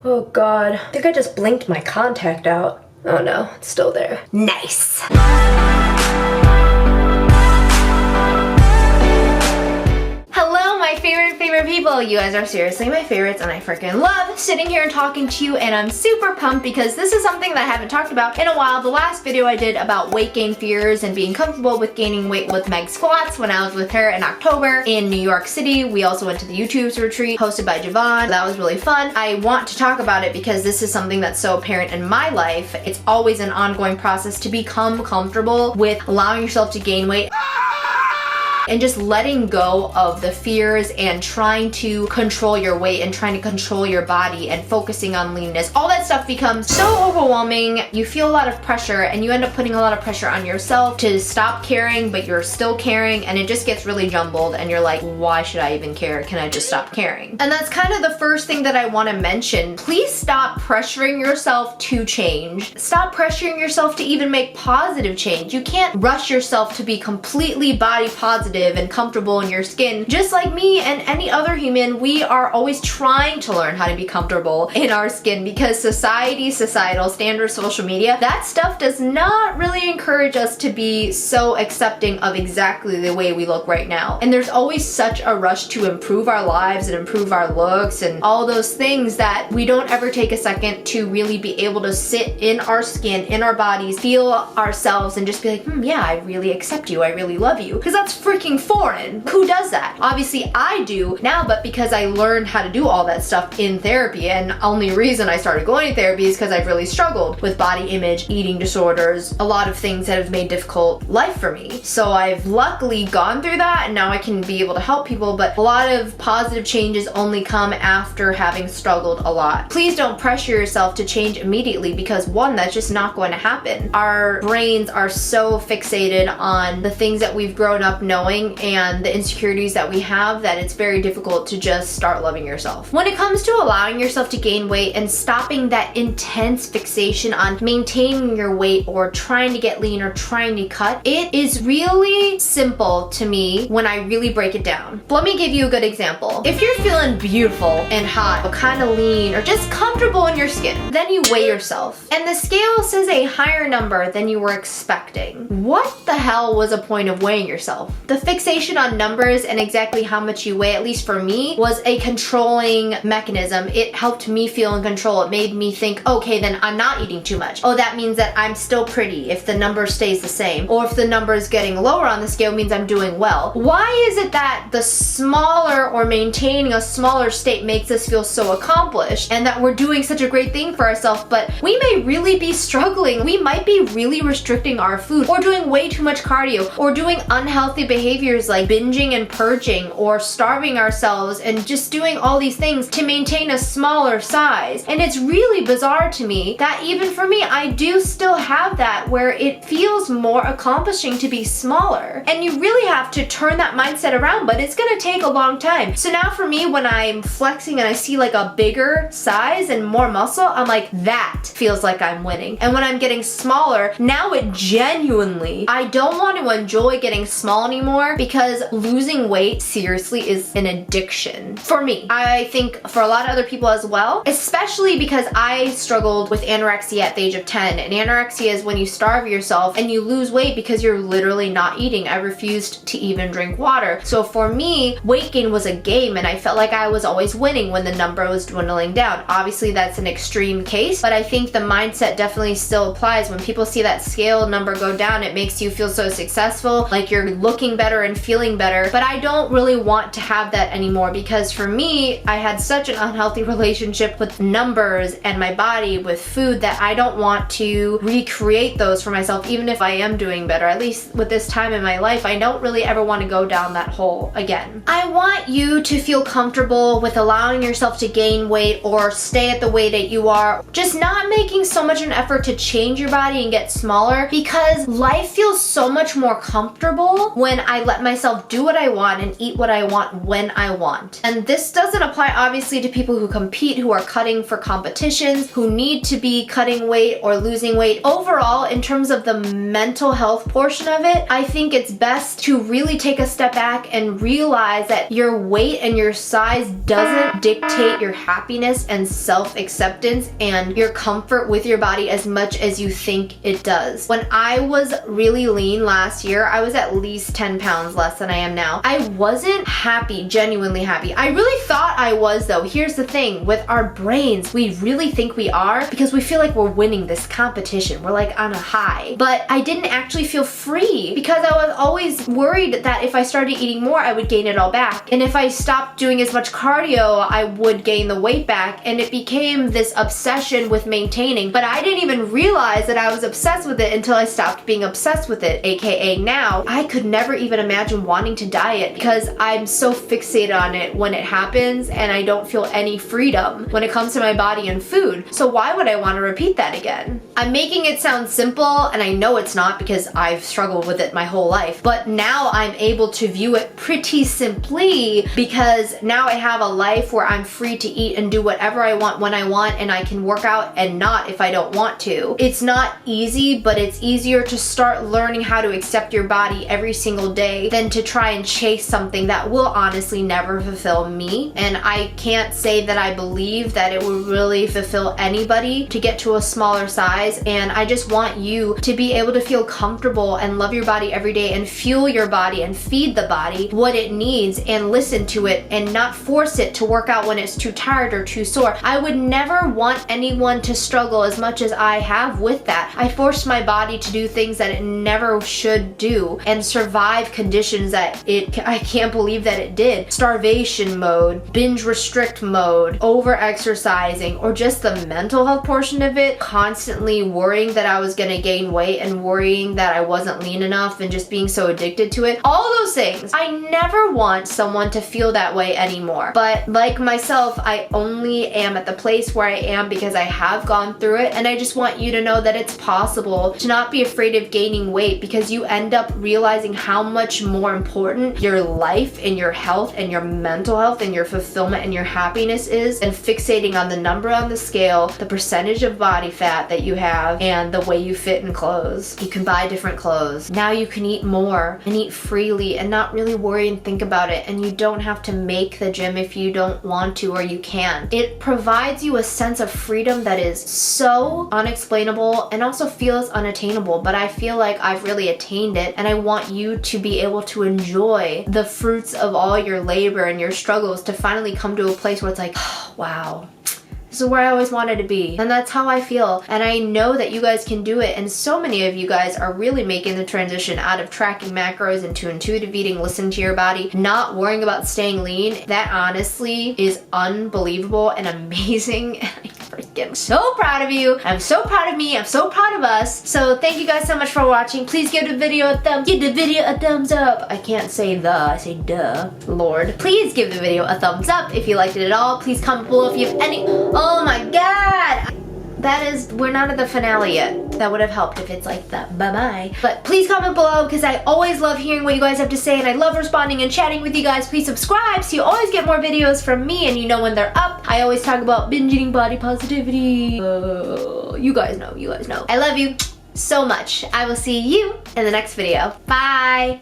Oh god, I think I just blinked my contact out. Oh no, it's still there. Nice! Hello, my favorite people. You guys are seriously my favorites and I freaking love sitting here and talking to you, and I'm super pumped because this is something that I haven't talked about in a while. The last video I did about weight gain fears and being comfortable with gaining weight with Meg squats when I was with her in October in New York City. We also went to the YouTube's retreat hosted by Javon. That was really fun. I want to talk about it because this is something that's so apparent in my life. It's always an ongoing process to become comfortable with allowing yourself to gain weight and just letting go of the fears and trying to control your weight and trying to control your body and focusing on leanness. All that stuff becomes so overwhelming. You feel a lot of pressure and you end up putting a lot of pressure on yourself to stop caring, but you're still caring, and it just gets really jumbled and you're like, why should I even care? Can I just stop caring? And that's kind of the first thing that I want to mention. Please stop pressuring yourself to change. Stop pressuring yourself to even make positive change. You can't rush yourself to be completely body positive and comfortable in your skin. Just like me and any other human, we are always trying to learn how to be comfortable in our skin because societal standards, social media, that stuff does not really encourage us to be so accepting of exactly the way we look right now. And there's always such a rush to improve our lives and improve our looks and all those things that we don't ever take a second to really be able to sit in our skin, in our bodies, feel ourselves and just be like, yeah, I really accept you, I really love you. Because that's freaking foreign. Who does that? Obviously I do now, but because I learned how to do all that stuff in therapy, and only reason I started going to therapy is because I've really struggled with body image, eating disorders, a lot of things that have made difficult life for me. So I've luckily gone through that and now I can be able to help people, but a lot of positive changes only come after having struggled a lot. Please don't pressure yourself to change immediately because one, that's just not going to happen. Our brains are so fixated on the things that we've grown up knowing and the insecurities that we have that it's very difficult to just start loving yourself. When it comes to allowing yourself to gain weight and stopping that intense fixation on maintaining your weight or trying to get lean or trying to cut, it is really simple to me when I really break it down. Let me give you a good example. If you're feeling beautiful and hot, or kind of lean, or just comfortable in your skin, then you weigh yourself and the scale says a higher number than you were expecting. What the hell was the point of weighing yourself? The fixation on numbers and exactly how much you weigh, at least for me, was a controlling mechanism. It helped me feel in control. It made me think, okay, then I'm not eating too much. Oh, that means that I'm still pretty if the number stays the same. Or if the number is getting lower on the scale means I'm doing well. Why is it that the smaller or maintaining a smaller state makes us feel so accomplished and that we're doing such a great thing for ourselves, but we may really be struggling. We might be really restricting our food or doing way too much cardio or doing unhealthy behaviors like binging and purging or starving ourselves and just doing all these things to maintain a smaller size. And it's really bizarre to me that even for me, I do still have that where it feels more accomplishing to be smaller. And you really have to turn that mindset around, but it's gonna take a long time. So now for me, when I'm flexing and I see like a bigger size and more muscle, I'm like, that feels like I'm winning. And when I'm getting smaller, now it genuinely, I don't want to enjoy getting small anymore because losing weight seriously is an addiction for me. I think for a lot of other people as well, especially because I struggled with anorexia at the age of 10. And anorexia is when you starve yourself and you lose weight because you're literally not eating. I refused to even drink water. So for me, weight gain was a game and I felt like I was always winning when the number was dwindling down. Obviously that's an extreme case, but I think the mindset definitely still applies. When people see that scale number go down, it makes you feel so successful, like you're looking better and feeling better. But I don't really want to have that anymore because for me, I had such an unhealthy relationship with numbers and my body, with food, that I don't want to recreate those for myself, even if I am doing better. At least with this time in my life, I don't really ever want to go down that hole again. I want you to feel comfortable with allowing yourself to gain weight or stay at the weight that you are. Just not making so much an effort to change your body and get smaller because life feels so much more comfortable when I I let myself do what I want and eat what I want when I want. And this doesn't apply obviously to people who compete, who are cutting for competitions, who need to be cutting weight or losing weight. Overall, in terms of the mental health portion of it, I think it's best to really take a step back and realize that your weight and your size doesn't dictate your happiness and self-acceptance and your comfort with your body as much as you think it does. When I was really lean last year, I was at least 10 pounds less than I am now. I wasn't happy, genuinely happy. I really thought I was though. Here's the thing, with our brains, we really think we are because we feel like we're winning this competition. We're like on a high. But I didn't actually feel free because I was always worried that if I started eating more, I would gain it all back. And if I stopped doing as much cardio, I would gain the weight back. And it became this obsession with maintaining. But I didn't even realize that I was obsessed with it until I stopped being obsessed with it, aka now. I could never even imagine wanting to diet because I'm so fixated on it when it happens and I don't feel any freedom when it comes to my body and food. So why would I want to repeat that again? I'm making it sound simple and I know it's not because I've struggled with it my whole life, but now I'm able to view it pretty simply because now I have a life where I'm free to eat and do whatever I want when I want, and I can work out and not if I don't want to. It's not easy, but it's easier to start learning how to accept your body every single day than to try and chase something that will honestly never fulfill me. And I can't say that I believe that it will really fulfill anybody to get to a smaller size. And I just want you to be able to feel comfortable and love your body every day and fuel your body and feed the body what it needs and listen to it and not force it to work out when it's too tired or too sore. I would never want anyone to struggle as much as I have with that. I forced my body to do things that it never should do and survive conditions that I can't believe that it did. Starvation mode, binge restrict mode, over exercising, or just the mental health portion of it, constantly worrying that I was gonna gain weight and worrying that I wasn't lean enough and just being so addicted to it. All those things. I never want someone to feel that way anymore. But like myself, I only am at the place where I am because I have gone through it, and I just want you to know that it's possible to not be afraid of gaining weight because you end up realizing how much more important your life and your health and your mental health and your fulfillment and your happiness is than fixating on the number on the scale, the percentage of body fat that you have, and the way you fit in clothes. You can buy different clothes. Now you can eat more and eat freely and not really worry and think about it, and you don't have to make the gym if you don't want to or you can. It provides you a sense of freedom that is so unexplainable and also feels unattainable, but I feel like I've really attained it, and I want you to be able to enjoy the fruits of all your labor and your struggles to finally come to a place where it's like, oh, wow. This is where I always wanted to be. And that's how I feel. And I know that you guys can do it. And so many of you guys are really making the transition out of tracking macros into intuitive eating, listen to your body, not worrying about staying lean. That honestly is unbelievable and amazing. And I'm freaking so proud of you. I'm so proud of me. I'm so proud of us. So thank you guys so much for watching. Please give the video a thumbs up. I can't say the, I say duh. Lord. Please give the video a thumbs up if you liked it at all. Please comment below if you have any. Oh my god! We're not at the finale yet. That would have helped if it's like that. Bye-bye. But please comment below because I always love hearing what you guys have to say and I love responding and chatting with you guys. Please subscribe so you always get more videos from me and you know when they're up. I always talk about binge eating, body positivity. You guys know. I love you so much. I will see you in the next video. Bye!